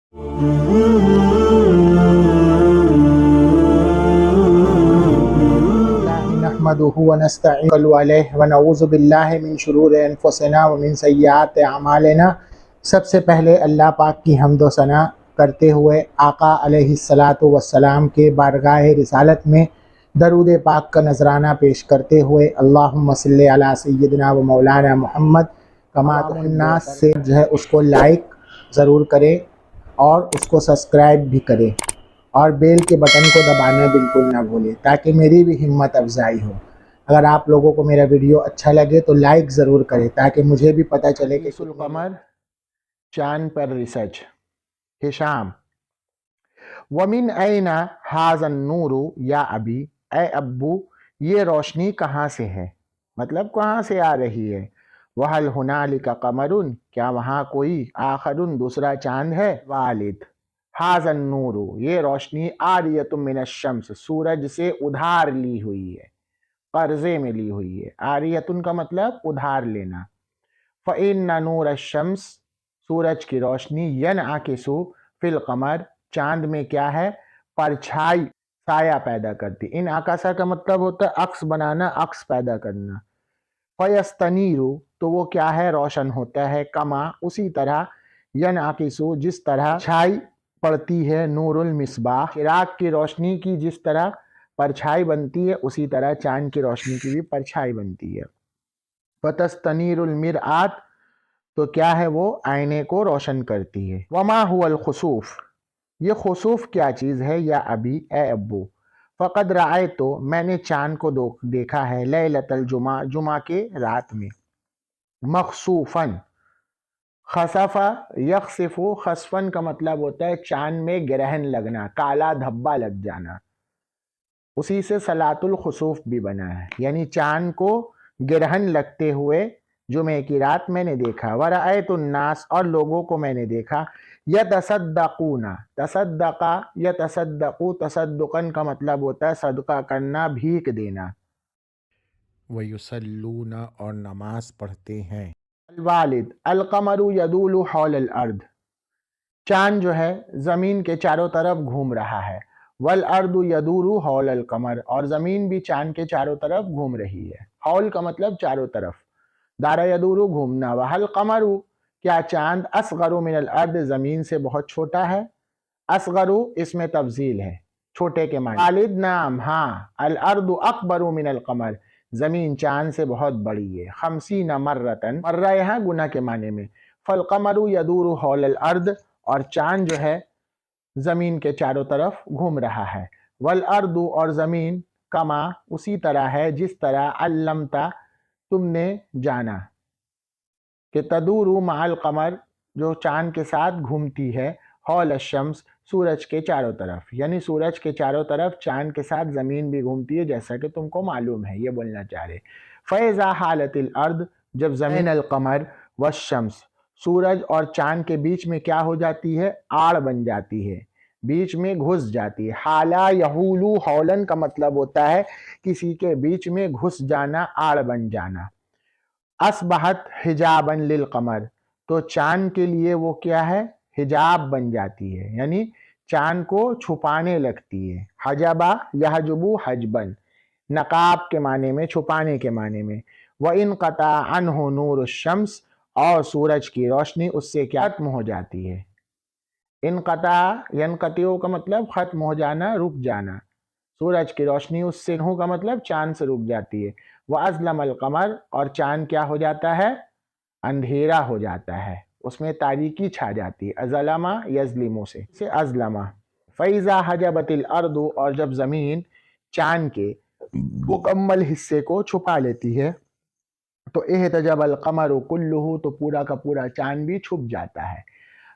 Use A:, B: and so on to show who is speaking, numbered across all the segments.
A: نحمده ونستعين علیہ ونعوذ باللہ من شرور انفسنا ومن سیئات اعمالنا۔ سب سے پہلے اللہ پاک کی حمد و ثنا کرتے ہوئے آقا علیہ الصلاۃ والسلام کے بارگاہ رسالت میں درود پاک کا نذرانہ پیش کرتے ہوئے اللہم صلی علی سیدنا و مولانا محمد کما تحب الناس سے جو ہے اس کو لائک ضرور کرے اور اس کو سبسکرائب بھی کرے اور بیل کے بٹن کو دبانا بالکل نہ بھولے تاکہ میری بھی ہمت افزائی ہو۔ اگر آپ لوگوں کو میرا ویڈیو اچھا لگے تو لائک ضرور کرے تاکہ مجھے بھی پتہ چلے کہ القمر چاند پر ریسرچ۔ ہشام: ومن این ھذا النور یا ابی، اے ابو یہ روشنی کہاں سے ہے، مطلب کہاں سے آ رہی ہے۔ وہل ھنالک قمر، کیا وہاں کوئی آخر دوسرا چاند ہے۔ والد: ھذا النور یہ روشنی عاریۃ من الشمس سورج سے ادھار لی ہوئی ہے، قرضے میں لی ہوئی ہے۔ عاریۃ کا مطلب ادھار لینا۔ فإن نور الشمس سورج کی روشنی ینعکس فی القمر چاند میں کیا ہے، پرچھائی سایہ پیدا کرتی۔ انعکاسہ کا مطلب ہوتا ہے عکس بنانا، عکس پیدا کرنا۔ فیستنیر تو وہ کیا ہے، روشن ہوتا ہے۔ کما اسی طرح، ینعکس جس طرح چھائی پڑتی ہے، نور المصباح چراغ کی روشنی کی جس طرح پرچھائی بنتی ہے اسی طرح چاند کی روشنی کی بھی پرچھائی بنتی ہے۔ فتستنیر المرآت تو کیا ہے، وہ آئینے کو روشن کرتی ہے۔ وما هو الخسوف یہ خسوف کیا چیز ہے، یا ابی اے ابو۔ فقد رأیت میں نے چاند کو دیکھا ہے، لیلۃ الجمعہ جمعہ کے رات میں۔ مخسوفاً خسفا یخسف، خسفن کا مطلب ہوتا ہے چاند میں گرہن لگنا، کالا دھبا لگ جانا، اسی سے صلاۃ الخسوف بھی بنا ہے، یعنی چاند کو گرہن لگتے ہوئے جمعے کی رات میں نے دیکھا۔ ورأیت الناس اور لوگوں کو میں نے دیکھا، یتصدقون تصدقا یتصدقو تصدقن کا مطلب ہوتا ہے صدقہ کرنا، بھیک دینا۔ ویصلون اور نماز پڑھتے ہیں۔ الوالد: القمر یدول حول الارض چاند جو ہے زمین کے چاروں طرف گھوم رہا ہے۔ والارض یدور حول القمر اور زمین بھی چاند کے چاروں طرف گھوم رہی ہے۔ حول کا مطلب چاروں طرف، دارا یدور گھومنا۔ وہل قمر کیا چاند اصغر من الارض زمین سے بہت چھوٹا ہے۔ اصغر اس میں تفضیل ہے، چھوٹے کے معنی۔ والد: نعم ہاں۔ الارض اکبر من القمر زمین چاند سے بہت بڑی ہے۔ 50 مرتن، مرہ یہاں گنا کے معنی میں۔ فالقمر یدور حول الارض اور چاند جو ہے زمین کے چاروں طرف گھوم رہا ہے۔ والارض اور زمین کما اسی طرح ہے جس طرح علمتا تم نے جانا کہ تدور مع القمر جو چاند کے ساتھ گھومتی ہے، حول الشمس سورج کے چاروں طرف، یعنی سورج کے چاروں طرف چاند کے ساتھ زمین بھی گھومتی ہے جیسا کہ تم کو معلوم ہے، یہ بولنا چاہ رہے۔ فَإِذَا حَالَتِ الْأَرْض جب زمین القمر والشمس سورج اور چاند کے بیچ میں کیا ہو جاتی ہے، آڑ بن جاتی ہے، بیچ میں گھس جاتی ہے۔ حالا یحولو حولن کا مطلب ہوتا ہے کسی کے بیچ میں گھس جانا، آڑ بن جانا۔ اصبحت حجابا للقمر تو چاند کے لیے وہ کیا ہے، حجاب بن جاتی ہے، یعنی چاند کو چھپانے لگتی ہے۔ حجبا یحجبو حجبن نقاب کے معنی میں، چھپانے کے معنی میں۔ وَإِنْقَطَعَ عَنْهُ نُورُ الشَّمْسِ اور سورج کی روشنی اس سے کیا ختم ہو جاتی ہے۔ انقطع ینقطع کا مطلب ختم ہو جانا، رک جانا، سورج کی روشنی اس سے کا مطلب چاند سے رک جاتی ہے۔ وَأَظْلَمَ الْقَمَرَ اور چاند کیا ہو جاتا ہے، اندھیرا ہو جاتا ہے، اس میں تاریکی چھا جاتی ہے۔ اظلم یظلم سے اظلم۔ فَإِذَا حَجَبَتِ الْأَرْضُ اور جب زمین چاند کے مکمل حصے کو چھپا لیتی ہے تو احتجب القمر کلہ تو پورا کا پورا چاند بھی چھپ جاتا ہے۔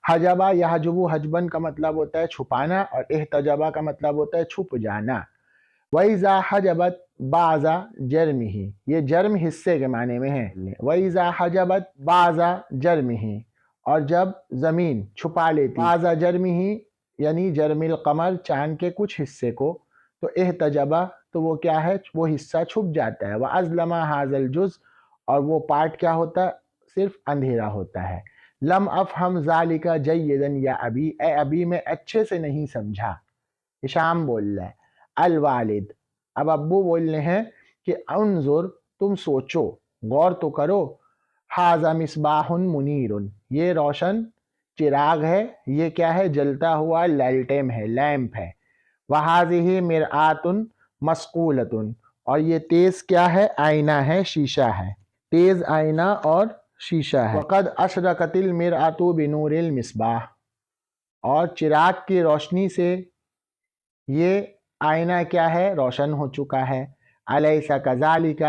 A: حجبا یحجبو حجبن کا مطلب ہوتا ہے چھپانا اور احتجبا کا مطلب ہوتا ہے چھپ جانا۔ وَإِذَا حَجَبَتْ بَعْضَ جَرْمِهِ یہ جرم حصے کے معنی میں ہے۔ وَإِذَا حَجَبَتْ بَعْضَ جَرْمِهِ اور جب زمین چھپا لیتی بَعْضَ جَرْمِهِ یعنی جرم القمر چاند کے کچھ حصے کو، تو احتجبا تو وہ کیا ہے، وہ حصہ چھپ جاتا ہے۔ وَأَظْلَمَ هَذَا الْجُزْء اور وہ پارٹ کیا ہوتا ہے، صرف اندھیرا ہوتا ہے۔ لم افہم ذالک جیدن یا ابی، اے ابی میں اچھے سے نہیں سمجھا۔ ہشام بول رہا ہے الوالد، اب ابو بول رہے ہیں کہ انظر، تم سوچو، غور تو کرو، ھذا مصباح منیر، یہ روشن چراغ ہے، یہ کیا ہے؟ جلتا ہوا لالٹین ہے، لیمپ ہے۔ وَھَٰذِهِ مِرْآۃٌ مَصْقُولَةٌ، اور یہ تیز کیا ہے؟ آئینہ ہے، شیشہ ہے، تیز آئینہ اور شیشہ ہے۔ وَقَدْ أَشْرَقَتِ الْمِرْآةُ بِنُورِ الْمِصْبَاح، اور چراغ کی روشنی سے یہ آئینہ کیا ہے؟ روشن ہو چکا ہے۔ أَلَيْسَ كَذَٰلِكَ،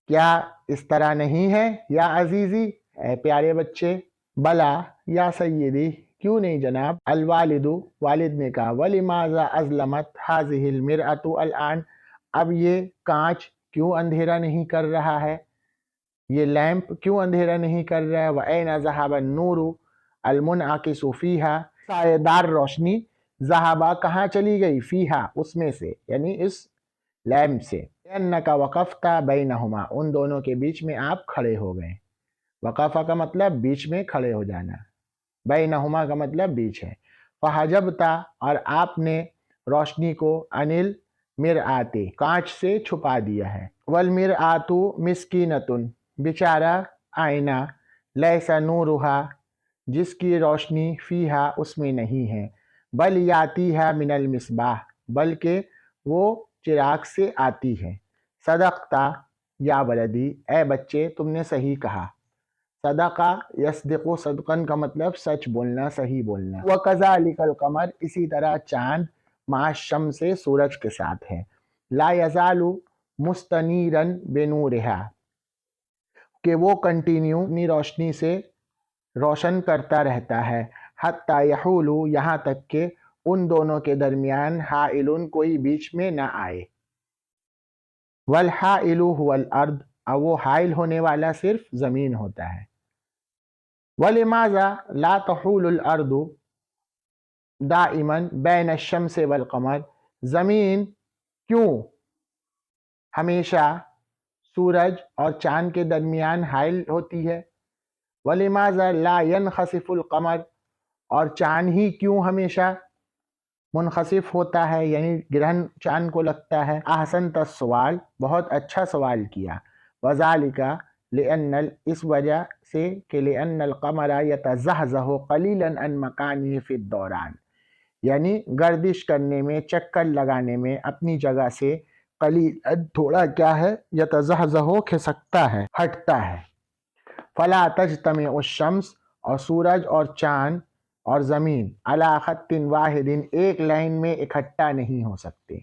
A: کیا اس طرح نہیں ہے یا عزیزی، اے پیارے بچے؟ بلا یا سیدی، کیوں نہیں جناب؟ الوالد، والد نے کہا وَلِمَاذَا أَظْلَمَتْ هَٰذِهِ الْمِرْآةُ الْآن، اب یہ کانچ کیوں اندھیرا نہیں کر رہا ہے، یہ لیمپ کیوں اندھیرا نہیں کر رہا ہے؟ وَأَيْنَ ذَهَبَ النُّورُ الْمُنْعَكِسُ فِيهَا، سایہ دار روشنی ذہبہ کہاں چلی گئی؟ فیہا، اس میں سے، یعنی اس لیمپ سے۔ لِأَنَّكَ وَقَفْتَ بَيْنَهُمَا، ان دونوں کے بیچ میں آپ کھڑے ہو گئے۔ وقفہ کا مطلب بیچ میں کھڑے ہو جانا، بینہما کا مطلب بیچ ہے۔ فحجبتا، اور آپ نے روشنی کو انل مرآت، کانچ سے چھپا دیا ہے۔ والمرآت مسکینۃ، بیچارہ آئینہ، لیس نورہا، جس کی روشنی فیہا، اس میں نہیں ہے، بل یاتیہا من المصباح، بلکہ وہ چراغ سے آتی ہے۔ صدقتا یا ولدی، اے بچے تم نے صحیح کہا۔ صدقہ یصدق، صدقن کا مطلب سچ بولنا، صحیح بولنا۔ وَكَذَٰلِكَ الْقَمَرُ، اسی طرح چاند، مع الشمس، سورج کے ساتھ ہے۔ لا یزال مستنیراً بنورہا، کہ وہ کنٹینیو اپنی روشنی سے روشن کرتا رہتا ہے۔ حتیٰ یحول، یہاں تک کہ ان دونوں کے درمیان حائل، کوئی بیچ میں نہ آئے۔ والحائل هو الارض، اور وہ حائل ہونے والا صرف زمین ہوتا ہے۔ وَلِمَاذَا لَا تَحُولُ الْأَرْضُ دَائِمًا بَيْنَ الشَّمْسِ وَالْقَمَرِ، زمین کیوں ہمیشہ سورج اور چاند کے درمیان حائل ہوتی ہے؟ وَلِمَاذَا لَا يَنْخَسِفُ الْقَمَرُ، اور چاند ہی کیوں ہمیشہ منخسف ہوتا ہے، یعنی گرہن چاند کو لگتا ہے؟ احسنت السؤال، بہت اچھا سوال کیا۔ وَذَلِكَ، لأن، اس وجہ سے کہ لأن القمر يتزحزح قلیلا عن مکانہ فی الدوران، یعنی گردش کرنے میں، چکر لگانے میں اپنی جگہ سے قلیلا، تھوڑا کیا ہے؟ یتزحزح، کھسکتا ہے، ہٹتا ہے۔ فلا تجتمع الشمس، اور سورج اور چاند اور زمین، علی خط واحد، ایک لائن میں اکٹھا نہیں ہو سکتے۔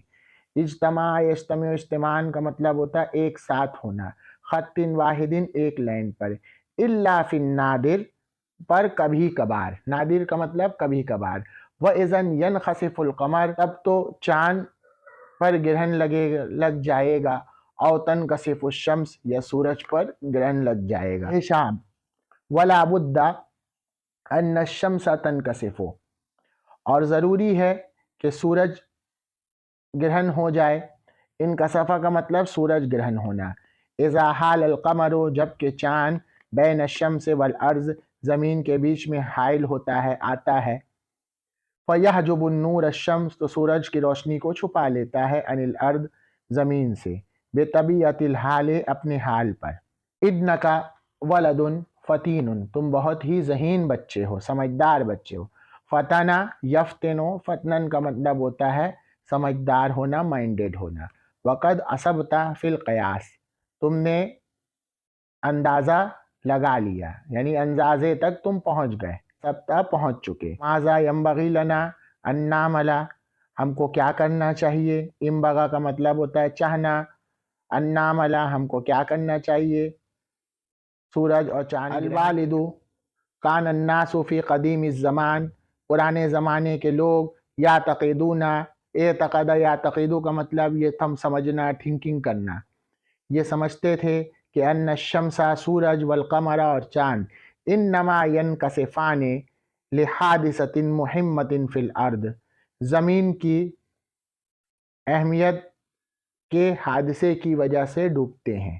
A: اجتماع یجتمع، اجتماعاً کا مطلب ہوتا ہے ایک ساتھ ہونا، خط واحد، ایک لائن پر، الا فی النادر، پر کبھی کبھار، نادر کا مطلب کبھی کبھار۔ وَإِذًا يَنْخَسِفُ الْقَمَرُ، تب تو چاند پر گرہن لگ جائے گا، او تنکسف الشمس، یا سورج پر گرہن لگ جائے گا۔ ہشام وَلَا بُدَّ أَنَّ الشَّمْسَ تَنْكَسِفُ، اور ضروری ہے کہ سورج گرہن ہو جائے۔ انکسفہ کا مطلب سورج گرہن ہونا۔ اذا حال القمر، جب کہ چاند بین الشمس والارض، زمین کے بیچ میں حائل ہوتا ہے، آتا ہے۔ فیحجب النور الشمس، تو سورج کی روشنی کو چھپا لیتا ہے، عن الارض، زمین سے، بطبیعت الحال، اپنے حال پر۔ ابنک ولد فتین، تم بہت ہی ذہین بچے ہو، سمجھدار بچے ہو۔ فتنا یفتن، فتنن کا مطلب ہوتا ہے سمجھدار ہونا، مائنڈیڈ ہونا۔ وقد اصبت فی القیاس، تم نے اندازہ لگا لیا، یعنی اندازے تک تم پہنچ گئے، سب تک پہنچ چکے۔ ماذا ینبغی لنا ان نعمل، ہم کو کیا کرنا چاہیے؟ ینبغی کا مطلب ہوتا ہے چاہنا، ان نعمل، ہم کو کیا کرنا چاہیے؟ سورج اور چاند۔ الوالد کان الناس فی قدیم الزمان، پرانے زمانے کے لوگ، یعتقدون، اعتقد یعتقد کا مطلب یہ تم سمجھنا، تھنکنگ کرنا، یہ سمجھتے تھے کہ ان الشمس، سورج، والقمر، اور چاند، انما ینکسفان لحادثۃ مہمۃ فی الارض، زمین کی اہمیت کے حادثے کی وجہ سے ڈوبتے ہیں۔